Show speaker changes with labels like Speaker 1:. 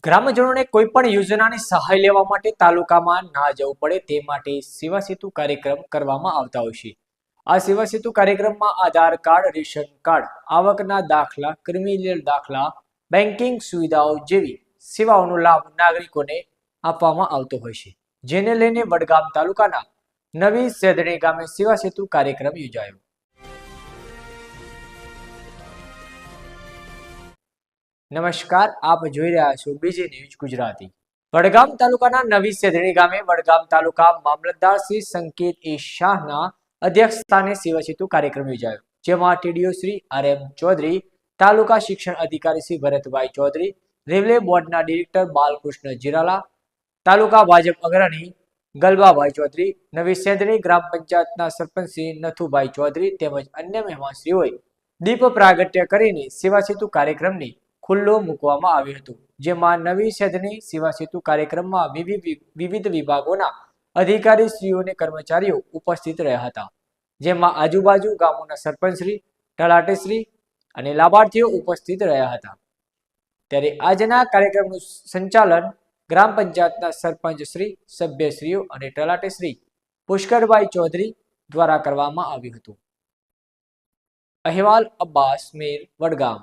Speaker 1: ગ્રામજનોને કોઈ પણ યોજનાની સહાય લેવા માટે તાલુકામાં ના જવું પડે તે માટે સેવા સેતુ કાર્યક્રમ કરવામાં આવતા હોય છે. આ સેવા સેતુ કાર્યક્રમમાં આધાર કાર્ડ, રેશન કાર્ડ, આવકના દાખલા, ક્રિમિનલ દાખલા, બેન્કિંગ સુવિધાઓ જેવી સેવાઓનો લાભ નાગરિકોને આપવામાં આવતો હોય છે. જેને લઈને વડગામ તાલુકાના નવી સેદણી ગામે સેવા સેતુ કાર્યક્રમ યોજાયો. નમસ્કાર, આપ જોઈ રહ્યા છો બીજી ન્યૂઝ ગુજરાતી. વડગામ તાલુકાના નવી સેદણી ગામે વડગામ તાલુકા મામલતદાર શ્રી સંકેત એ શાહના અધ્યક્ષસ્થાને સેવા સેતુ કાર્યક્રમ યોજાયો, જેમાં ટીડીઓ શ્રી RM ચૌધરી, તાલુકા શિક્ષણ અધિકારી શ્રી ભરતભાઈ ચૌધરી, રેલવે બોર્ડના ડિરેક્ટર બાલકૃષ્ણ જીરાલા, તાલુકા ભાજપ અગ્રણી ગલબાભાઈ ચૌધરી, નવી સેદણી ગ્રામ પંચાયતના સરપંચ શ્રી નથુભાઈ ચૌધરી તેમજ અન્ય મહેમાનશ્રીઓએ દીપ પ્રાગટ્ય કરીને સેવા સેતુ કાર્યક્રમની ખુલ્લો મૂકવામાં આવ્યું હતું, જેમાં નવી સેદણી સેવા સેતુ કાર્યક્રમમાં વિવિધ વિભાગોના અધિકારીશ્રીઓ અને કર્મચારીઓ ઉપસ્થિત રહ્યા હતા, જેમાં આજુબાજુ ગામોના સરપંચશ્રી, તલાટીશ્રી અને લાભાર્થીઓ ઉપસ્થિત રહ્યા હતા. ત્યારે આજના કાર્યક્રમનું સંચાલન ગ્રામ પંચાયતના સરપંચ શ્રી, સભ્યશ્રીઓ અને તલાટીશ્રી પુષ્કરભાઈ ચૌધરી દ્વારા કરવામાં આવ્યું હતું. અહેવાલ અબ્બાસ મીર, વડગામ.